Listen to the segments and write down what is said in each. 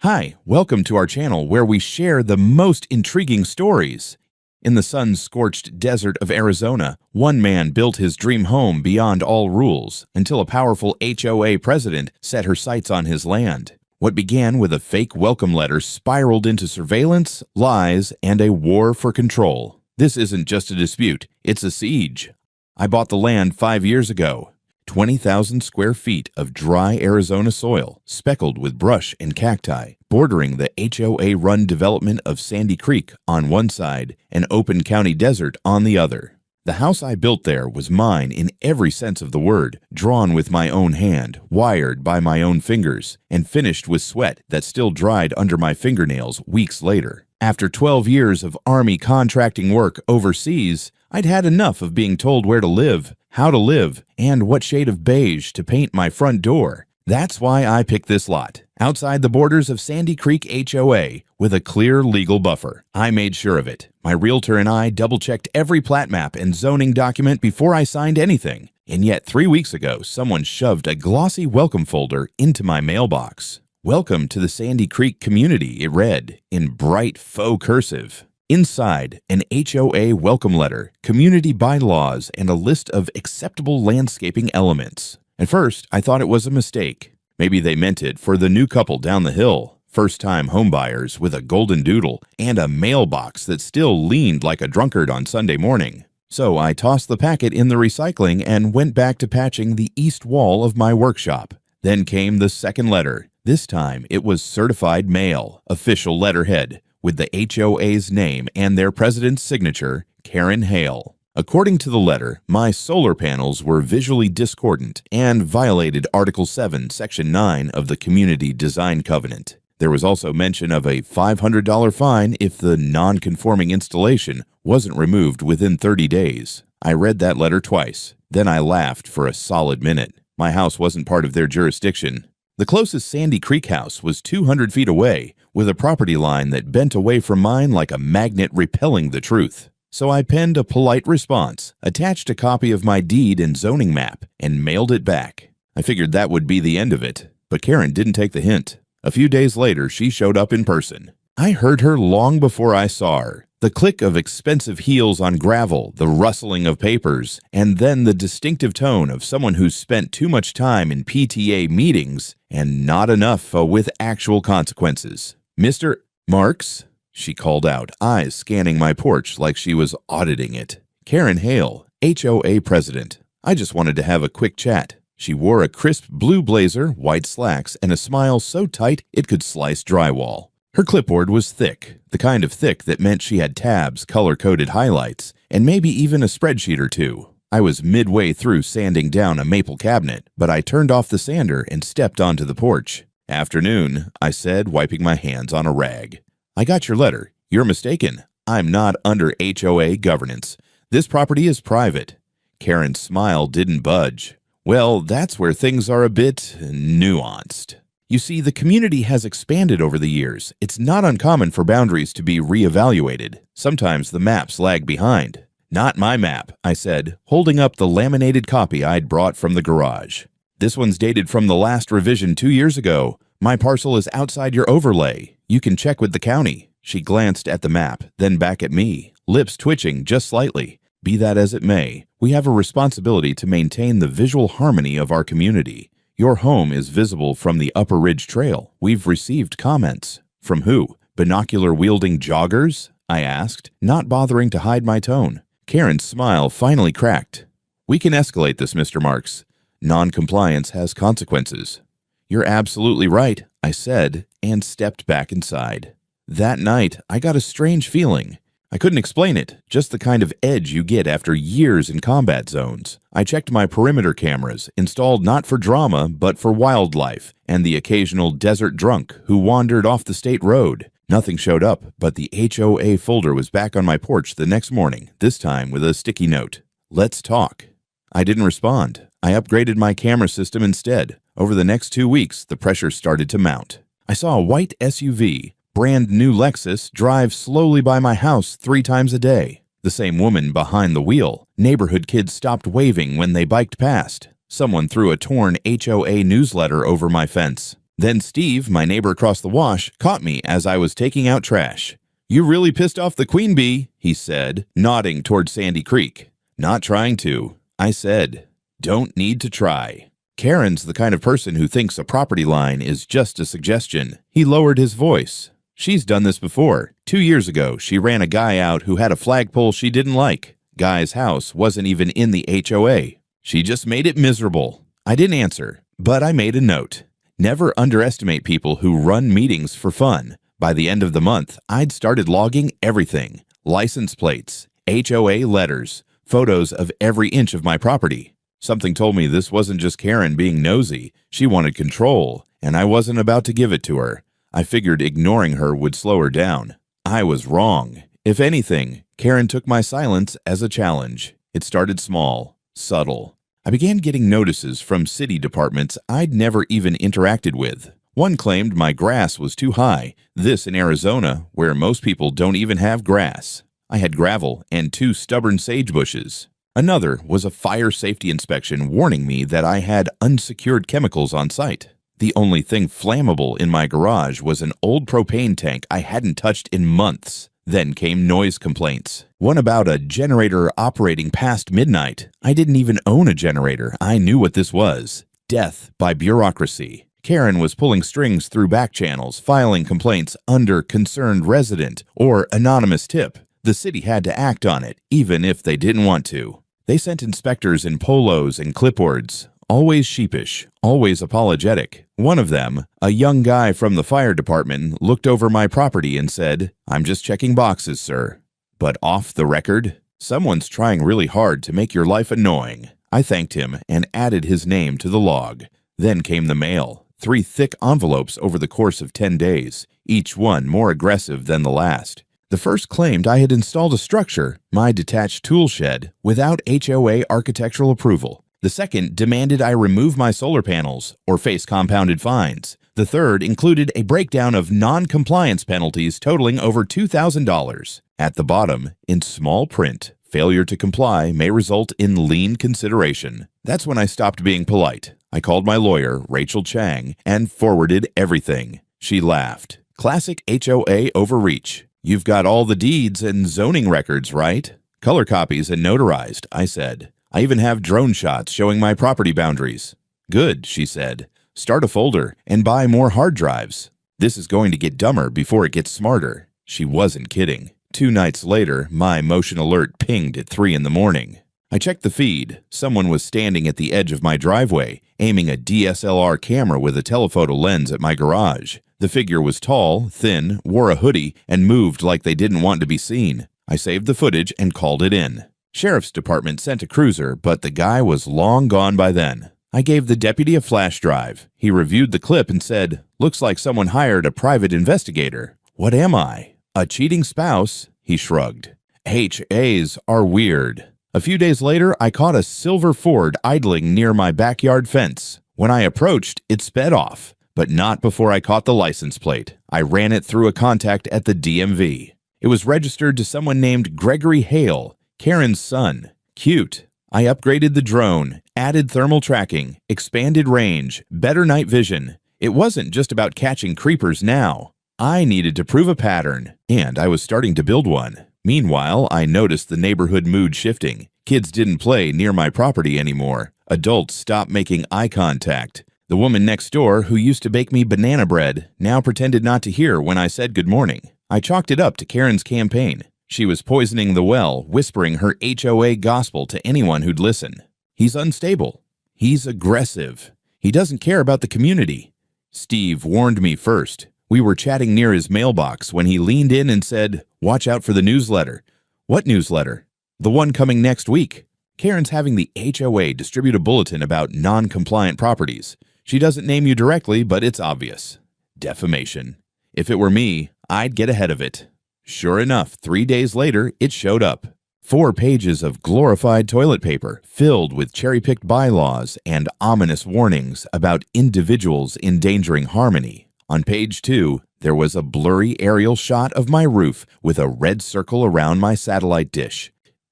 Hi, welcome to our channel where we share the most intriguing stories. In the sun-scorched desert of Arizona, one man built his dream home beyond all rules until a powerful HOA president set her sights on his land. What began with a fake welcome letter spiraled into surveillance, lies, and a war for control. This isn't just a dispute, it's a siege. I bought the land 5 years ago. 20,000 square feet of dry Arizona soil, speckled with brush and cacti, bordering the HOA-run development of Sandy Creek on one side and open county desert on the other. The house I built there was mine in every sense of the word, drawn with my own hand, wired by my own fingers, and finished with sweat that still dried under my fingernails weeks later. After 12 years of Army contracting work overseas, I'd had enough of being told where to live, how to live, and what shade of beige to paint my front door. That's why I picked this lot, outside the borders of Sandy Creek HOA, with a clear legal buffer. I made sure of it. My realtor and I double-checked every plat map and zoning document before I signed anything. And yet 3 weeks ago, someone shoved a glossy welcome folder into my mailbox. "Welcome to the Sandy Creek community," it read, in bright faux cursive. Inside, an HOA welcome letter, community bylaws, and a list of acceptable landscaping elements. At first, I thought it was a mistake. Maybe they meant it for the new couple down the hill, first-time homebuyers with a golden doodle and a mailbox that still leaned like a drunkard on Sunday morning. So I tossed the packet in the recycling and went back to patching the east wall of my workshop. Then came the second letter. This time, it was certified mail, official letterhead, with the HOA's name and their president's signature, Karen Hale. According to the letter, my solar panels were visually discordant and violated Article 7, Section 9 of the Community Design Covenant. There was also mention of a $500 fine if the non-conforming installation wasn't removed within 30 days. I read that letter twice. Then I laughed for a solid minute. My house wasn't part of their jurisdiction. The closest Sandy Creek house was 200 feet away, with a property line that bent away from mine like a magnet repelling the truth. So I penned a polite response, attached a copy of my deed and zoning map, and mailed it back. I figured that would be the end of it, but Karen didn't take the hint. A few days later, she showed up in person. I heard her long before I saw her. The click of expensive heels on gravel, the rustling of papers, and then the distinctive tone of someone who's spent too much time in PTA meetings and not enough with actual consequences. "Mr. Marks?" she called out, eyes scanning my porch like she was auditing it. "Karen Hale, HOA president. I just wanted to have a quick chat." She wore a crisp blue blazer, white slacks, and a smile so tight it could slice drywall. Her clipboard was thick, the kind of thick that meant she had tabs, color-coded highlights, and maybe even a spreadsheet or two. I was midway through sanding down a maple cabinet, but I turned off the sander and stepped onto the porch. "Afternoon," I said, wiping my hands on a rag. "I got your letter. You're mistaken. I'm not under HOA governance. This property is private." Karen's smile didn't budge. "Well, that's where things are a bit nuanced. You see, the community has expanded over the years. It's not uncommon for boundaries to be reevaluated. Sometimes the maps lag behind." "Not my map," I said, holding up the laminated copy I'd brought from the garage. "This one's dated from the last revision 2 years ago. My parcel is outside your overlay. You can check with the county." She glanced at the map, then back at me, lips twitching just slightly. "Be that as it may, we have a responsibility to maintain the visual harmony of our community. Your home is visible from the Upper Ridge Trail. We've received comments." "From who? Binocular-wielding joggers?" I asked, not bothering to hide my tone. Karen's smile finally cracked. "We can escalate this, Mr. Marks. Non-compliance has consequences." "You're absolutely right," I said, and stepped back inside. That night, I got a strange feeling. I couldn't explain it, just the kind of edge you get after years in combat zones. I checked my perimeter cameras, installed not for drama, but for wildlife, and the occasional desert drunk who wandered off the state road. Nothing showed up, but the HOA folder was back on my porch the next morning, this time with a sticky note. "Let's talk." I didn't respond. I upgraded my camera system instead. Over the next 2 weeks, the pressure started to mount. I saw a white SUV, brand new Lexus, drive slowly by my house 3 times a day. The same woman behind the wheel. Neighborhood kids stopped waving when they biked past. Someone threw a torn HOA newsletter over my fence. Then Steve, my neighbor across the wash, caught me as I was taking out trash. "You really pissed off the queen bee," he said, nodding toward Sandy Creek. "Not trying to," I said. "Don't need to try." Karen's the kind of person who thinks a property line is just a suggestion. He lowered his voice. "She's done this before. 2 years ago, she ran a guy out who had a flagpole she didn't like. Guy's house wasn't even in the HOA. She just made it miserable." I didn't answer, but I made a note. Never underestimate people who run meetings for fun. By the end of the month, I'd started logging everything. License plates, HOA letters, photos of every inch of my property. Something told me this wasn't just Karen being nosy. She wanted control, and I wasn't about to give it to her. I figured ignoring her would slow her down. I was wrong. If anything, Karen took my silence as a challenge. It started small, subtle. I began getting notices from city departments I'd never even interacted with. One claimed my grass was too high, this in Arizona, where most people don't even have grass. I had gravel and 2 stubborn sage bushes. Another was a fire safety inspection warning me that I had unsecured chemicals on site. The only thing flammable in my garage was an old propane tank I hadn't touched in months. Then came noise complaints. One about a generator operating past midnight. I didn't even own a generator. I knew what this was. Death by bureaucracy. Karen was pulling strings through back channels, filing complaints under concerned resident or anonymous tip. The city had to act on it, even if they didn't want to. They sent inspectors in polos and clipboards. Always sheepish, always apologetic. One of them, a young guy from the fire department, looked over my property and said, "I'm just checking boxes, sir." But off the record, someone's trying really hard to make your life annoying. I thanked him and added his name to the log. Then came the mail. 3 thick envelopes over the course of 10 days, each one more aggressive than the last. The first claimed I had installed a structure, my detached tool shed, without HOA architectural approval. The second demanded I remove my solar panels or face compounded fines. The third included a breakdown of non-compliance penalties totaling over $2,000. At the bottom, in small print, failure to comply may result in lien consideration. That's when I stopped being polite. I called my lawyer, Rachel Chang, and forwarded everything. She laughed. Classic HOA overreach. "You've got all the deeds and zoning records, right?" "Color copies and notarized," I said. "I even have drone shots showing my property boundaries." "Good," she said. "Start a folder and buy more hard drives. This is going to get dumber before it gets smarter." She wasn't kidding. 2 nights later, my motion alert pinged at 3 in the morning. I checked the feed. Someone was standing at the edge of my driveway, aiming a DSLR camera with a telephoto lens at my garage. The figure was tall, thin, wore a hoodie, and moved like they didn't want to be seen. I saved the footage and called it in. Sheriff's department sent a cruiser, but the guy was long gone by then. I gave the deputy a flash drive. He reviewed the clip and said, "Looks like someone hired a private investigator." "What am I? A cheating spouse?" He shrugged. HOAs are weird. A few days later, I caught a silver Ford idling near my backyard fence. When I approached, it sped off, but not before I caught the license plate. I ran it through a contact at the DMV. It was registered to someone named Gregory Hale, Karen's son. Cute. I upgraded the drone, added thermal tracking, expanded range, better night vision. It wasn't just about catching creepers now. I needed to prove a pattern, and I was starting to build one. Meanwhile, I noticed the neighborhood mood shifting. Kids didn't play near my property anymore. Adults stopped making eye contact. The woman next door, who used to bake me banana bread, now pretended not to hear when I said good morning. I chalked it up to Karen's campaign. She was poisoning the well, whispering her HOA gospel to anyone who'd listen. He's unstable. He's aggressive. He doesn't care about the community. Steve warned me first. We were chatting near his mailbox when he leaned in and said, "Watch out for the newsletter." "What newsletter?" "The one coming next week. Karen's having the HOA distribute a bulletin about non-compliant properties. She doesn't name you directly, but it's obvious. Defamation. If it were me, I'd get ahead of it." Sure enough, 3 days later, it showed up. 4 pages of glorified toilet paper filled with cherry-picked bylaws and ominous warnings about individuals endangering harmony. On page 2, there was a blurry aerial shot of my roof with a red circle around my satellite dish.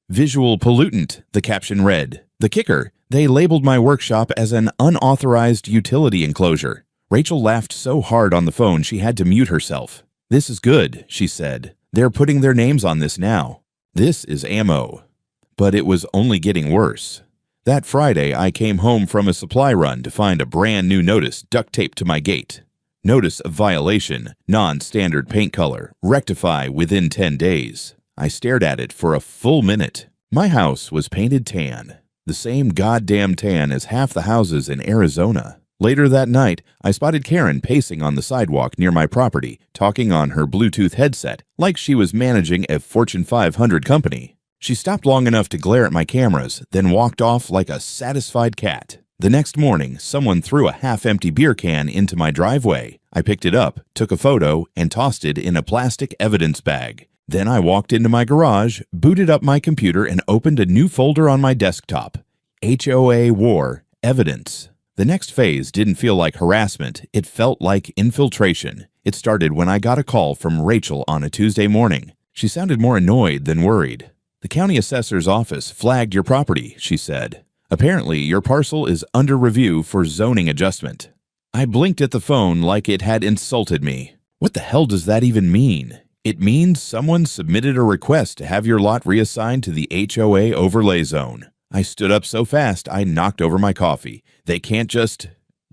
"Visual pollutant," the caption read. The kicker, they labeled my workshop as an unauthorized utility enclosure. Rachel laughed so hard on the phone she had to mute herself. "This is good," she said. "They're putting their names on this now. This is ammo." But it was only getting worse. That Friday, I came home from a supply run to find a brand new notice duct taped to my gate. Notice of violation, non-standard paint color, rectify within 10 days. I stared at it for a full minute. My house was painted tan, the same goddamn tan as half the houses in Arizona. Later that night, I spotted Karen pacing on the sidewalk near my property, talking on her Bluetooth headset like she was managing a Fortune 500 company. She stopped long enough to glare at my cameras, then walked off like a satisfied cat. The next morning, someone threw a half-empty beer can into my driveway. I picked it up, took a photo, and tossed it in a plastic evidence bag. Then I walked into my garage, booted up my computer, and opened a new folder on my desktop. HOA War Evidence. The next phase didn't feel like harassment, it felt like infiltration. It started when I got a call from Rachel on a Tuesday morning. She sounded more annoyed than worried. "The county assessor's office flagged your property," she said. "Apparently, your parcel is under review for zoning adjustment." I blinked at the phone like it had insulted me. What the hell does that even mean? It means someone submitted a request to have your lot reassigned to the HOA overlay zone. I stood up so fast I knocked over my coffee. "They can't just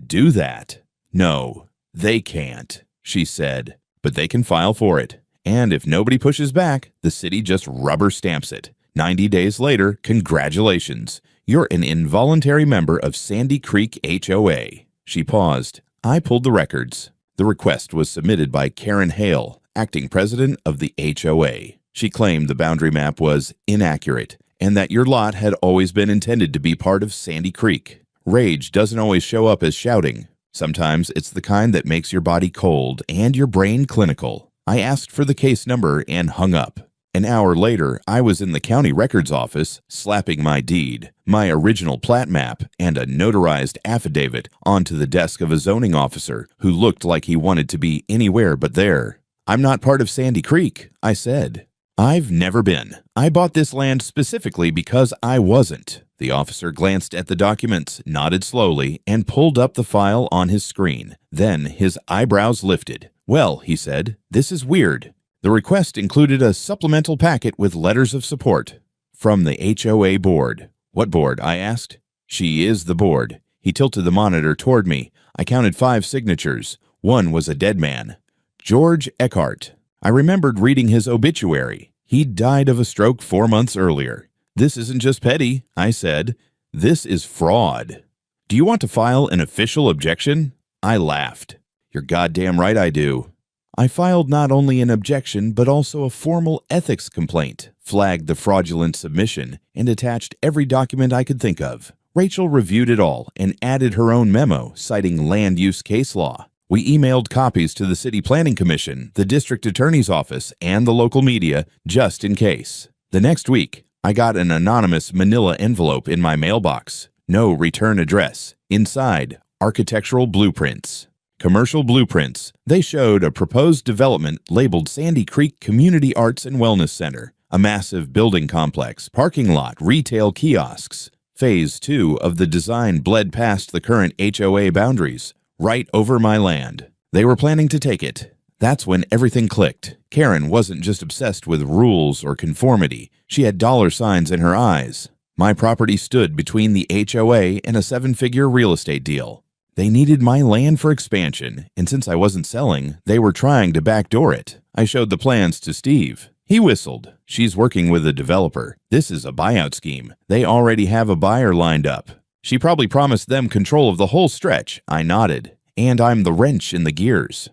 do that." "No, they can't," she said. "But they can file for it. And if nobody pushes back, the city just rubber stamps it. 90 days later, congratulations. You're an involuntary member of Sandy Creek HOA." She paused. I pulled the records. The request was submitted by Karen Hale, acting president of the HOA. She claimed the boundary map was inaccurate and that your lot had always been intended to be part of Sandy Creek. Rage doesn't always show up as shouting. Sometimes it's the kind that makes your body cold and your brain clinical. I asked for the case number and hung up. An hour later, I was in the county records office, slapping my deed, my original plat map, and a notarized affidavit onto the desk of a zoning officer who looked like he wanted to be anywhere but there. "I'm not part of Sandy Creek," I said. "I've never been. I bought this land specifically because I wasn't." The officer glanced at the documents, nodded slowly, and pulled up the file on his screen. Then his eyebrows lifted. "Well," he said, "this is weird." The request included a supplemental packet with letters of support from the HOA board. "What board?" I asked. "She is the board." He tilted the monitor toward me. I counted 5 signatures. One was a dead man. George Eckhart. I remembered reading his obituary. He'd died of a stroke 4 months earlier. "This isn't just petty," I said. "This is fraud. Do you want to file an official objection?" I laughed. "You're goddamn right I do." I filed not only an objection but also a formal ethics complaint, flagged the fraudulent submission, and attached every document I could think of. Rachel reviewed it all and added her own memo citing land use case law. We emailed copies to the City Planning Commission, the District Attorney's Office, and the local media, just in case. The next week, I got an anonymous manila envelope in my mailbox. No return address. Inside, architectural blueprints. Commercial blueprints. They showed a proposed development labeled Sandy Creek Community Arts and Wellness Center, a massive building complex, parking lot, retail kiosks. Phase 2 of the design bled past the current HOA boundaries, right over my land. They were planning to take it. That's when everything clicked. Karen wasn't just obsessed with rules or conformity. She had dollar signs in her eyes. My property stood between the HOA and a 7-figure real estate deal. They needed my land for expansion, and since I wasn't selling, they were trying to backdoor it. I showed the plans to Steve. He whistled. "She's working with a developer. This is a buyout scheme. They already have a buyer lined up. She probably promised them control of the whole stretch." I nodded. "And I'm the wrench in the gears."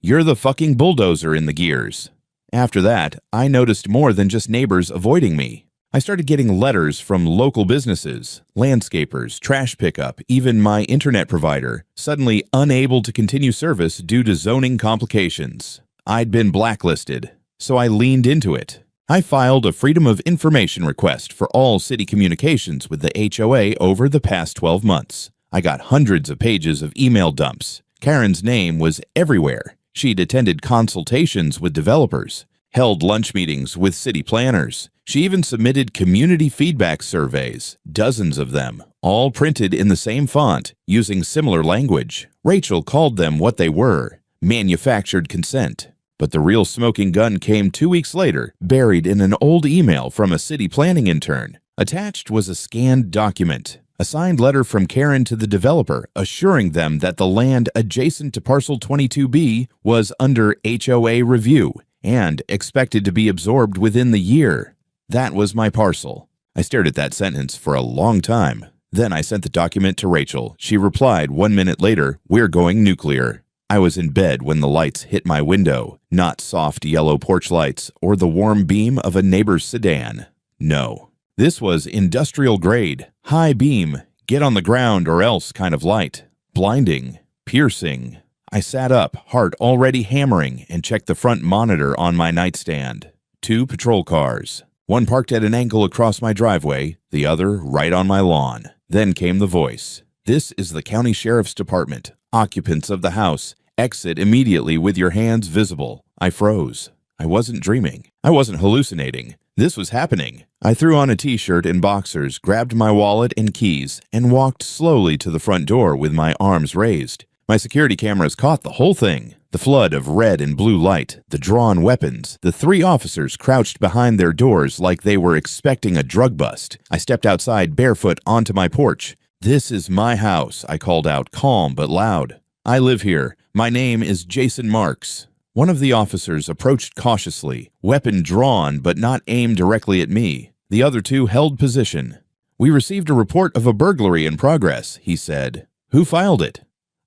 "You're the fucking bulldozer in the gears." After that, I noticed more than just neighbors avoiding me. I started getting letters from local businesses, landscapers, trash pickup, even my internet provider, suddenly unable to continue service due to zoning complications. I'd been blacklisted, so I leaned into it. I filed a Freedom of Information request for all city communications with the HOA over the past 12 months. I got hundreds of pages of email dumps. Karen's name was everywhere. She'd attended consultations with developers. held lunch meetings with city planners. She even submitted community feedback surveys, dozens of them, all printed in the same font, using similar language. Rachel called them what they were: manufactured consent. But the real smoking gun came 2 weeks later, buried in an old email from a city planning intern. Attached was a scanned document, a signed letter from Karen to the developer, assuring them that the land adjacent to Parcel 22B was under HOA review and expected to be absorbed within the year. That was my parcel. I stared at that sentence for a long time. Then I sent the document to Rachel. She replied 1 minute later, "We're going nuclear." I was in bed when the lights hit my window, not soft yellow porch lights or the warm beam of a neighbor's sedan. No. This was industrial grade, high beam, get on the ground or else kind of light. Blinding, piercing. I sat up, heart already hammering, and checked the front monitor on my nightstand. 2 patrol cars. One parked at an angle across my driveway, the other right on my lawn. Then came the voice. "This is the county sheriff's department. Occupants of the house, exit immediately with your hands visible." I froze. I wasn't dreaming. I wasn't hallucinating. This was happening. I threw on a t-shirt and boxers, grabbed my wallet and keys, and walked slowly to the front door with my arms raised. My security cameras caught the whole thing. The flood of red and blue light, the drawn weapons, the 3 officers crouched behind their doors like they were expecting a drug bust. I stepped outside barefoot onto my porch. "This is my house," I called out, calm but loud. "I live here. My name is Jason Marks." One of the officers approached cautiously, weapon drawn but not aimed directly at me. The other 2 held position. "We received a report of a burglary in progress," he said. "Who filed it?"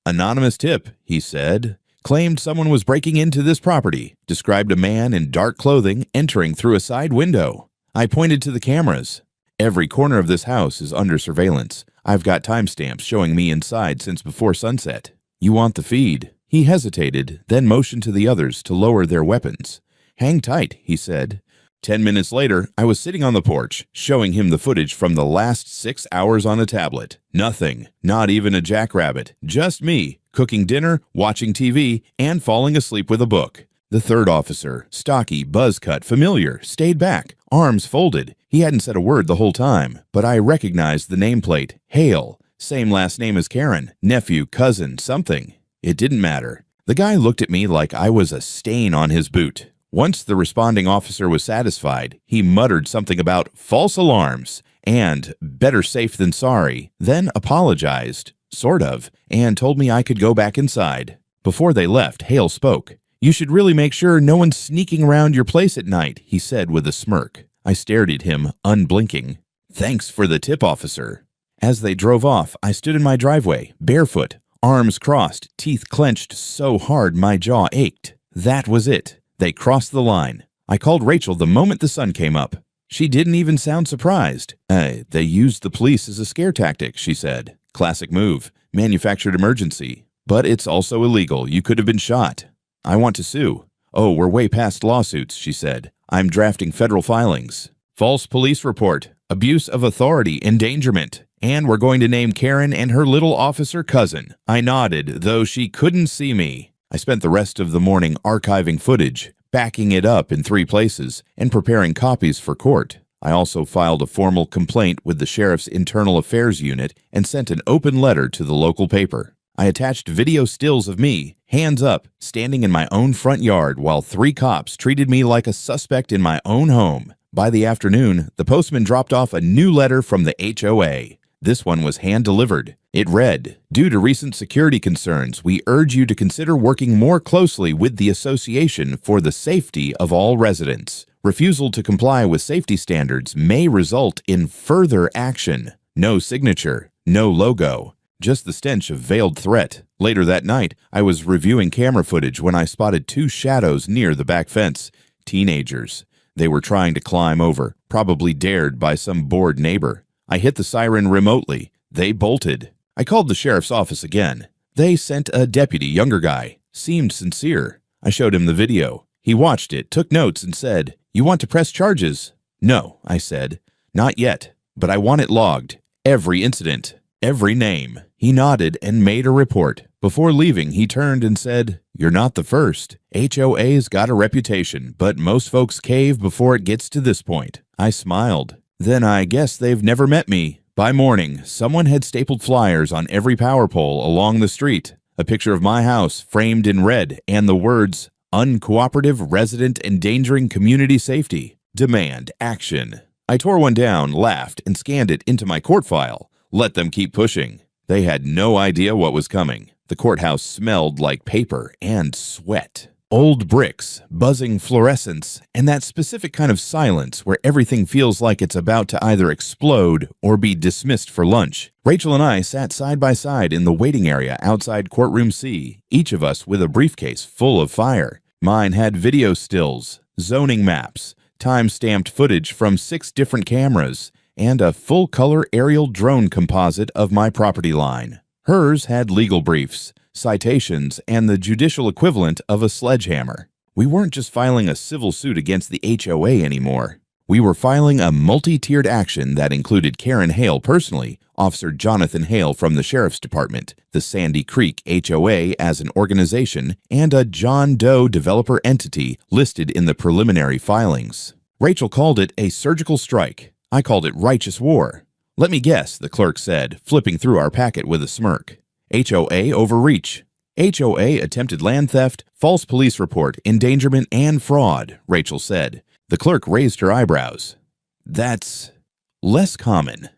"Anonymous tip," he said. "Claimed someone was breaking into this property. Described a man in dark clothing entering through a side window." I pointed to the cameras. "Every corner of this house is under surveillance. I've got timestamps showing me inside since before sunset. You want the feed?" He hesitated, then motioned to the others to lower their weapons. "Hang tight," he said. 10 minutes later, I was sitting on the porch, showing him the footage from the last 6 hours on a tablet. Nothing, not even a jackrabbit, just me, cooking dinner, watching TV, and falling asleep with a book. The 3rd officer, stocky, buzz-cut, familiar, stayed back, arms folded. He hadn't said a word the whole time, but I recognized the nameplate. Hale. Same last name as Karen. Nephew, cousin, something. It didn't matter. The guy looked at me like I was a stain on his boot. Once the responding officer was satisfied, he muttered something about false alarms and better safe than sorry, then apologized, sort of, and told me I could go back inside. Before they left, Hale spoke. "You should really make sure no one's sneaking around your place at night," he said with a smirk. I stared at him, unblinking. "Thanks for the tip, officer." As they drove off, I stood in my driveway, barefoot, arms crossed, teeth clenched so hard my jaw ached. That was it. They crossed the line. I called Rachel the moment the sun came up. She didn't even sound surprised. They used the police as a scare tactic," she said. "Classic move. Manufactured emergency. But it's also illegal. You could have been shot." "I want to sue." "Oh, we're way past lawsuits," she said. "I'm drafting federal filings. False police report, abuse of authority, endangerment. And we're going to name Karen and her little officer cousin." I nodded, though she couldn't see me. I spent the rest of the morning archiving footage, backing it up in 3 places, and preparing copies for court. I also filed a formal complaint with the sheriff's internal affairs unit and sent an open letter to the local paper. I attached video stills of me, hands up, standing in my own front yard while 3 cops treated me like a suspect in my own home. By the afternoon, the postman dropped off a new letter from the HOA. This one was hand-delivered. It read, "Due to recent security concerns, we urge you to consider working more closely with the association for the safety of all residents. Refusal to comply with safety standards may result in further action." No signature, no logo, just the stench of veiled threat. Later that night, I was reviewing camera footage when I spotted 2 shadows near the back fence. Teenagers. They were trying to climb over, probably dared by some bored neighbor. I hit the siren remotely. They bolted. I called the sheriff's office again. They sent a deputy, younger guy. Seemed sincere. I showed him the video. He watched it, took notes, and said, "You want to press charges?" "No," I said. "Not yet. But I want it logged. Every incident. Every name." He He nodded and made a report. Before leaving, he turned and said, "You're not the first. HOA's got a reputation, but most folks cave before it gets to this point." I smiled. "Then I guess they've never met me." By morning, someone had stapled flyers on every power pole along the street. A picture of my house framed in red and the words, "Uncooperative resident endangering community safety. Demand action." I tore one down, laughed, and scanned it into my court file. Let them keep pushing. They had no idea what was coming. The courthouse smelled like paper and sweat. Old bricks, buzzing fluorescents, and that specific kind of silence where everything feels like it's about to either explode or be dismissed for lunch. Rachel and I sat side by side in the waiting area outside courtroom C, each of us with a briefcase full of fire. Mine had video stills, zoning maps, time-stamped footage from 6 different cameras, and a full-color aerial drone composite of my property line. Hers had legal briefs, citations, and the judicial equivalent of a sledgehammer. We weren't just filing a civil suit against the HOA anymore. We were filing a multi-tiered action that included Karen Hale personally, Officer Jonathan Hale from the Sheriff's Department, the Sandy Creek HOA as an organization, and a John Doe developer entity listed in the preliminary filings. Rachel called it a surgical strike. I called it righteous war. "Let me guess," the clerk said, flipping through our packet with a smirk. "HOA overreach. HOA attempted land theft, false police report, endangerment, and fraud," Rachel said. The clerk raised her eyebrows. "That's less common."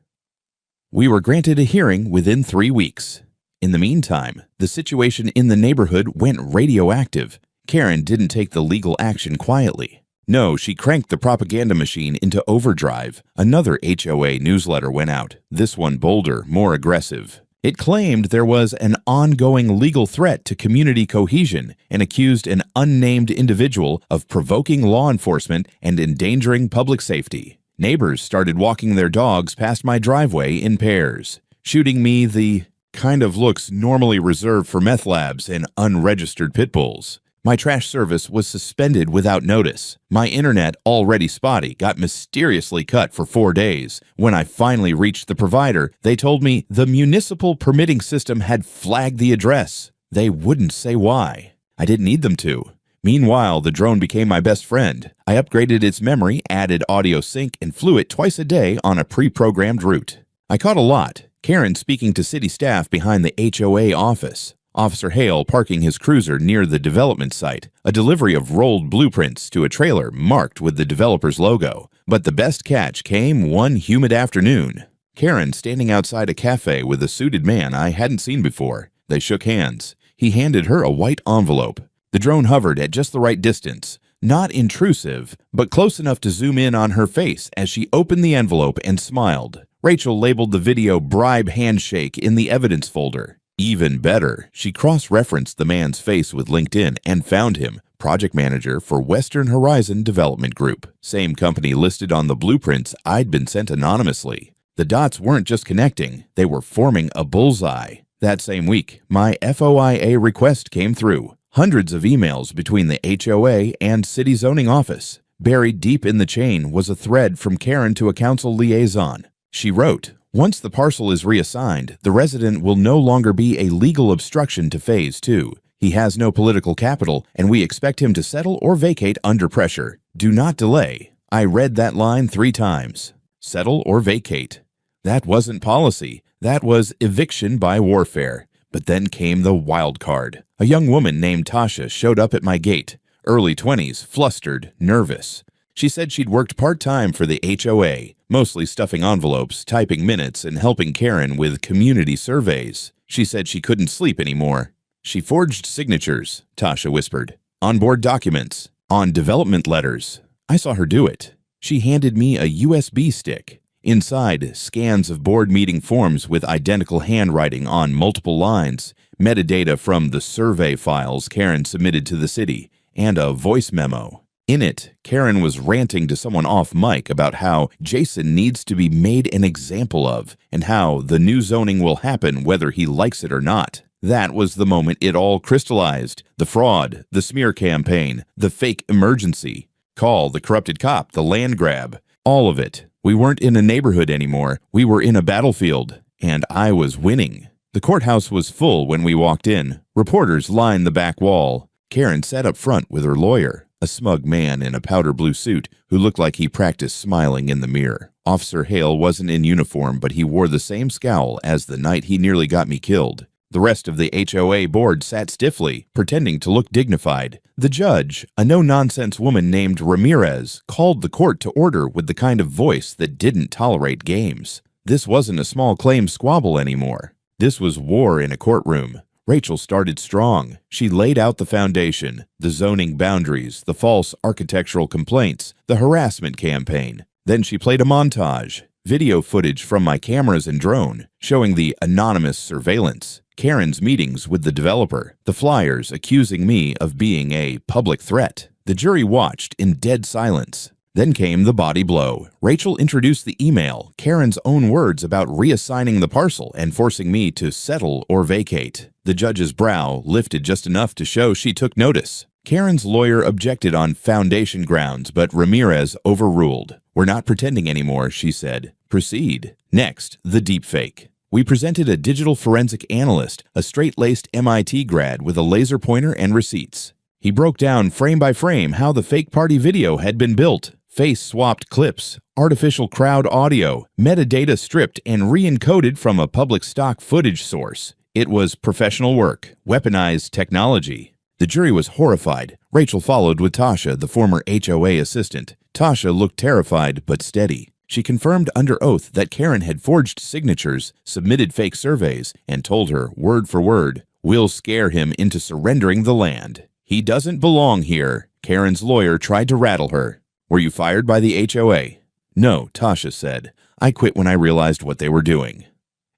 We were granted a hearing within 3 weeks. In the meantime, the situation in the neighborhood went radioactive. Karen didn't take the legal action quietly. No, she cranked the propaganda machine into overdrive. Another HOA newsletter went out, this one bolder, more aggressive. It claimed there was an ongoing legal threat to community cohesion and accused an unnamed individual of provoking law enforcement and endangering public safety. Neighbors started walking their dogs past my driveway in pairs, shooting me the kind of looks normally reserved for meth labs and unregistered pit bulls. My trash service was suspended without notice. My internet, already spotty, got mysteriously cut for 4 days. When I finally reached the provider, they told me the municipal permitting system had flagged the address. They wouldn't say why. I didn't need them to. Meanwhile, the drone became my best friend. I upgraded its memory, added audio sync, and flew it twice a day on a pre-programmed route. I caught a lot. Karen speaking to city staff behind the HOA office. Officer Hale parking his cruiser near the development site, a delivery of rolled blueprints to a trailer marked with the developer's logo. But the best catch came one humid afternoon. Karen standing outside a cafe with a suited man I hadn't seen before. They shook hands. He handed her a white envelope. The drone hovered at just the right distance, not intrusive, but close enough to zoom in on her face as she opened the envelope and smiled. Rachel labeled the video "bribe handshake" in the evidence folder. Even better, she cross-referenced the man's face with LinkedIn and found him, project manager for Western Horizon Development Group, same company listed on the blueprints I'd been sent anonymously. The dots weren't just connecting, they were forming a bullseye. That same week, my FOIA request came through. Hundreds of emails between the HOA and city zoning office. Buried deep in the chain was a thread from Karen to a council liaison. She wrote, "Once the parcel is reassigned, the resident will no longer be a legal obstruction to Phase 2. He has no political capital, and we expect him to settle or vacate under pressure. Do not delay." I read that line 3 times. Settle or vacate. That wasn't policy. That was eviction by warfare. But then came the wild card. A young woman named Tasha showed up at my gate, early 20s, flustered, nervous. She said she'd worked part-time for the HOA, mostly stuffing envelopes, typing minutes, and helping Karen with community surveys. She said she couldn't sleep anymore. She forged signatures, Tasha whispered, on board documents, on development letters. I saw her do it. She handed me a USB stick. Inside, scans of board meeting forms with identical handwriting on multiple lines, metadata from the survey files Karen submitted to the city, and a voice memo. In it, Karen was ranting to someone off mic about how Jason needs to be made an example of, and how the new zoning will happen whether he likes it or not. That was the moment it all crystallized. The fraud, the smear campaign, the fake emergency. Call the corrupted cop, the land grab. All of it. We weren't in a neighborhood anymore. We were in a battlefield. And I was winning. The courthouse was full when we walked in. Reporters lined the back wall. Karen sat up front with her lawyer, a smug man in a powder blue suit who looked like he practiced smiling in the mirror. Officer Hale wasn't in uniform, but he wore the same scowl as the night he nearly got me killed. The rest of the HOA board sat stiffly, pretending to look dignified. The judge, a no-nonsense woman named Ramirez, called the court to order with the kind of voice that didn't tolerate games. This wasn't a small claim squabble anymore. This was war in a courtroom. Rachel started strong. She laid out the foundation, the zoning boundaries, the false architectural complaints, the harassment campaign. Then she played a montage, video footage from my cameras and drone, showing the anonymous surveillance, Karen's meetings with the developer, the flyers accusing me of being a public threat. The jury watched in dead silence. Then came the body blow. Rachel introduced the email, Karen's own words about reassigning the parcel and forcing me to settle or vacate. The judge's brow lifted just enough to show she took notice. Karen's lawyer objected on foundation grounds, but Ramirez overruled. "We're not pretending anymore," she said. "Proceed." Next, the deepfake. We presented a digital forensic analyst, a straight-laced MIT grad with a laser pointer and receipts. He broke down frame by frame how the fake party video had been built. Face-swapped clips, artificial crowd audio, metadata stripped and re-encoded from a public stock footage source. It was professional work, weaponized technology. The jury was horrified. Rachel followed with Tasha, the former HOA assistant. Tasha looked terrified but steady. She confirmed under oath that Karen had forged signatures, submitted fake surveys, and told her, word for word, "We'll scare him into surrendering the land. He doesn't belong here." Karen's lawyer tried to rattle her. "Were you fired by the HOA?" "No," Tasha said. "I quit when I realized what they were doing."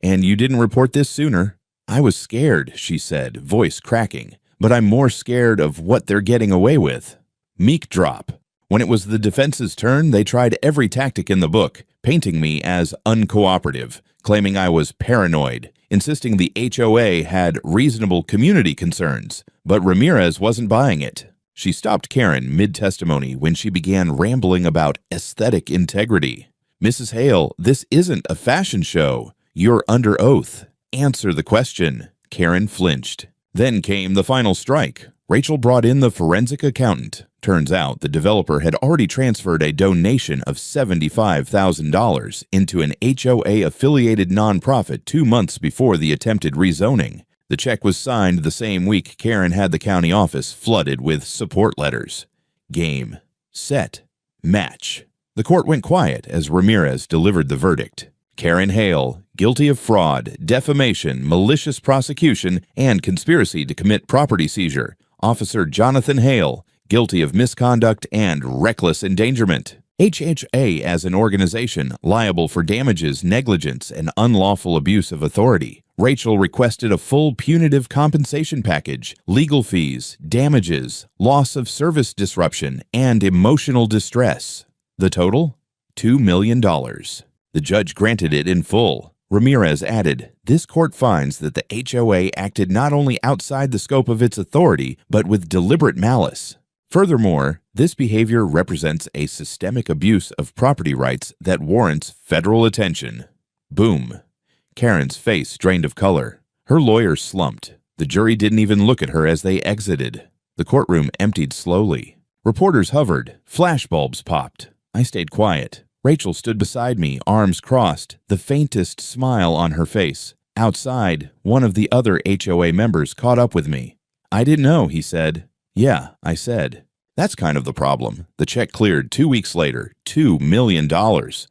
"And you didn't report this sooner?" "I was scared," she said, voice cracking. "But I'm more scared of what they're getting away with." Meek drop. When it was the defense's turn, they tried every tactic in the book, painting me as uncooperative, claiming I was paranoid, insisting the HOA had reasonable community concerns. But Ramirez wasn't buying it. She stopped Karen mid-testimony when she began rambling about aesthetic integrity. "Mrs. Hale, this isn't a fashion show. You're under oath. Answer the question." Karen flinched. Then came the final strike. Rachel brought in the forensic accountant. Turns out the developer had already transferred a donation of $75,000 into an HOA-affiliated nonprofit 2 months before the attempted rezoning. The check was signed the same week Karen had the county office flooded with support letters. Game, set, match. The court went quiet as Ramirez delivered the verdict. Karen Hale, guilty of fraud, defamation, malicious prosecution, and conspiracy to commit property seizure. Officer Jonathan Hale, guilty of misconduct and reckless endangerment. HHA as an organization liable for damages, negligence, and unlawful abuse of authority. Rachel requested a full punitive compensation package, legal fees, damages, loss of service disruption, and emotional distress. The total? $2 million. The judge granted it in full. Ramirez added, "This court finds that the HOA acted not only outside the scope of its authority, but with deliberate malice. Furthermore, this behavior represents a systemic abuse of property rights that warrants federal attention." Boom. Karen's face drained of color. Her lawyer slumped. The jury didn't even look at her as they exited. The courtroom emptied slowly. Reporters hovered. Flashbulbs popped. I stayed quiet. Rachel stood beside me, arms crossed, the faintest smile on her face. Outside, one of the other HOA members caught up with me. "I didn't know," he said. "Yeah," I said. That's kind of the problem. The check cleared 2 weeks later, $2 million.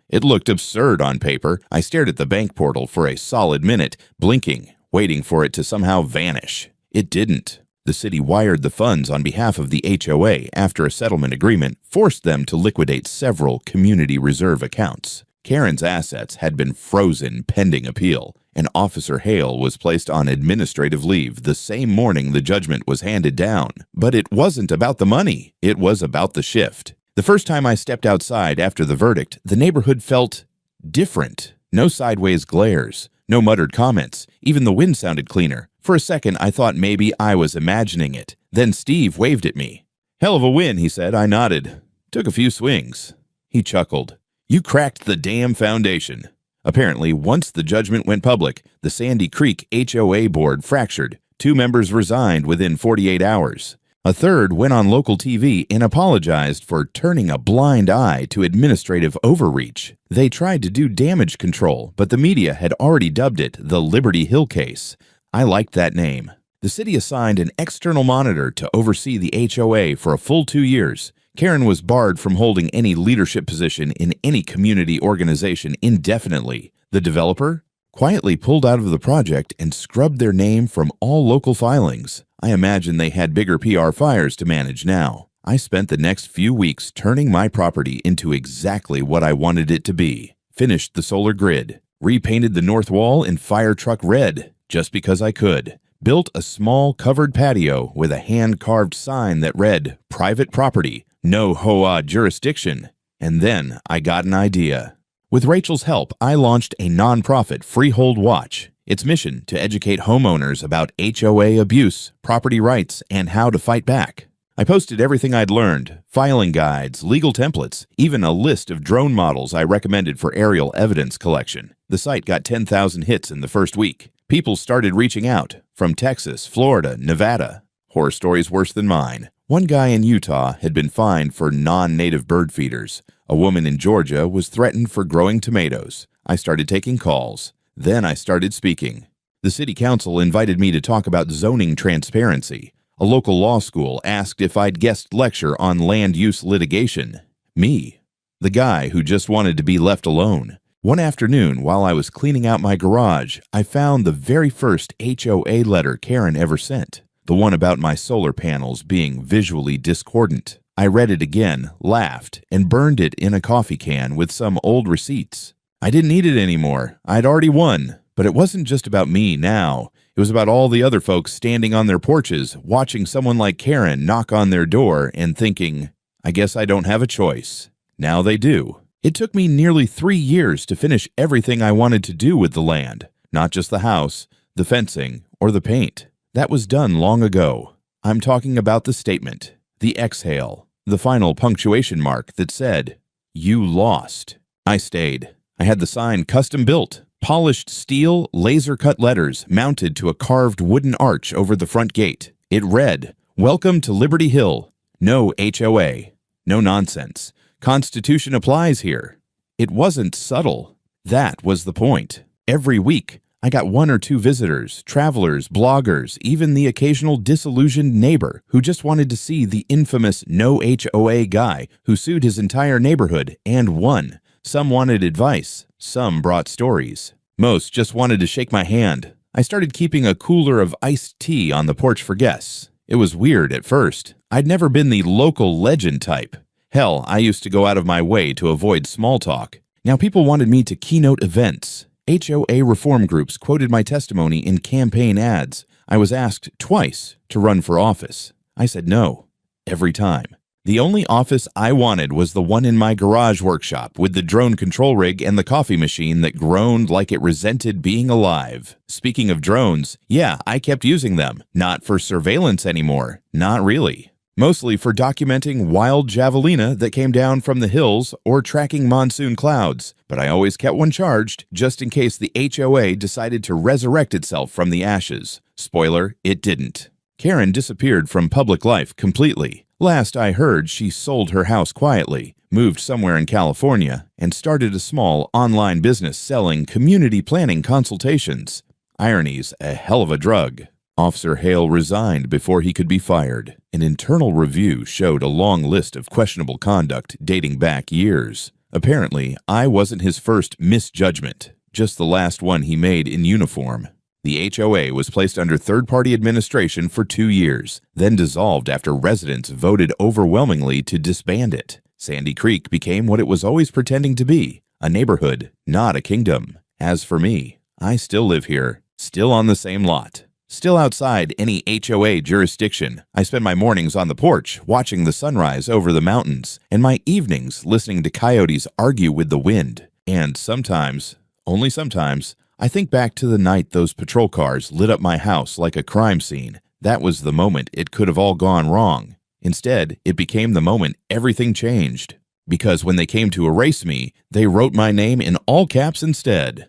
It looked absurd on paper. I stared at the bank portal for a solid minute, blinking, waiting for it to somehow vanish. It didn't. The city wired the funds on behalf of the HOA after a settlement agreement forced them to liquidate several community reserve accounts. Karen's assets had been frozen pending appeal, and Officer Hale was placed on administrative leave the same morning the judgment was handed down. But it wasn't about the money. It was about the shift. The first time I stepped outside after the verdict, the neighborhood felt different. No sideways glares, no muttered comments. Even the wind sounded cleaner. For a second, I thought maybe I was imagining it. Then Steve waved at me. "Hell of a win," he said. I nodded. "Took a few swings." He chuckled. "You cracked the damn foundation." Apparently, once the judgment went public, the Sandy Creek HOA board fractured. 2 members resigned within 48 hours. A third went on local TV and apologized for turning a blind eye to administrative overreach. They tried to do damage control, but the media had already dubbed it the Liberty Hill case. I liked that name. The city assigned an external monitor to oversee the HOA for a full 2 years. Karen was barred from holding any leadership position in any community organization indefinitely. The developer quietly pulled out of the project and scrubbed their name from all local filings. I imagine they had bigger PR fires to manage now. I spent the next few weeks turning my property into exactly what I wanted it to be. Finished the solar grid. Repainted the north wall in fire truck red, just because I could. Built a small covered patio with a hand-carved sign that read, "Private property, no HOA jurisdiction." And then I got an idea. With Rachel's help, I launched a nonprofit Freehold Watch. Its mission to educate homeowners about HOA abuse, property rights, and how to fight back. I posted everything I'd learned, filing guides, legal templates, even a list of drone models I recommended for aerial evidence collection. The site got 10,000 hits in the first week. People started reaching out from Texas, Florida, Nevada. Horror stories worse than mine. One guy in Utah had been fined for non-native bird feeders. A woman in Georgia was threatened for growing tomatoes. I started taking calls. Then I started speaking. The city council invited me to talk about zoning transparency. A local law school asked if I'd guest lecture on land use litigation. Me, the guy who just wanted to be left alone. One afternoon, while I was cleaning out my garage, I found the very first HOA letter Karen ever sent. The one about my solar panels being visually discordant. I read it again, laughed, and burned it in a coffee can with some old receipts. I didn't need it anymore. I'd already won. But it wasn't just about me now. It was about all the other folks standing on their porches, watching someone like Karen knock on their door and thinking, I guess I don't have a choice. Now they do. It took me nearly 3 years to finish everything I wanted to do with the land. Not just the house, the fencing, or the paint. That was done long ago. I'm talking about the statement, the exhale, the final punctuation mark that said, "You lost." I stayed. I had the sign custom built, polished steel, laser-cut letters mounted to a carved wooden arch over the front gate. It read, "Welcome to Liberty Hill. No HOA. No nonsense. Constitution applies here." It wasn't subtle. That was the point. Every week, I got 1 or 2 visitors, travelers, bloggers, even the occasional disillusioned neighbor who just wanted to see the infamous no HOA guy who sued his entire neighborhood and won. Some wanted advice. Some brought stories. Most just wanted to shake my hand. I started keeping a cooler of iced tea on the porch for guests. It was weird at first. I'd never been the local legend type. Hell, I used to go out of my way to avoid small talk. Now people wanted me to keynote events. HOA reform groups quoted my testimony in campaign ads. I was asked twice to run for office. I said no, every time. The only office I wanted was the one in my garage workshop with the drone control rig and the coffee machine that groaned like it resented being alive. Speaking of drones, yeah, I kept using them. Not for surveillance anymore. Not really. Mostly for documenting wild javelina that came down from the hills or tracking monsoon clouds. But I always kept one charged just in case the HOA decided to resurrect itself from the ashes. Spoiler, it didn't. Karen disappeared from public life completely. Last I heard, she sold her house quietly, moved somewhere in California, and started a small online business selling community planning consultations. Irony's a hell of a drug. Officer Hale resigned before he could be fired. An internal review showed a long list of questionable conduct dating back years. Apparently, I wasn't his first misjudgment, just the last one he made in uniform. The HOA was placed under third-party administration for 2 years, then dissolved after residents voted overwhelmingly to disband it. Sandy Creek became what it was always pretending to be, a neighborhood, not a kingdom. As for me, I still live here, still on the same lot. Still outside any HOA jurisdiction. I spend my mornings on the porch watching the sunrise over the mountains, and my evenings listening to coyotes argue with the wind. And sometimes, only sometimes, I think back to the night those patrol cars lit up my house like a crime scene. That was the moment it could have all gone wrong. Instead, it became the moment everything changed. because when they came to erase me, they wrote my name in all caps instead.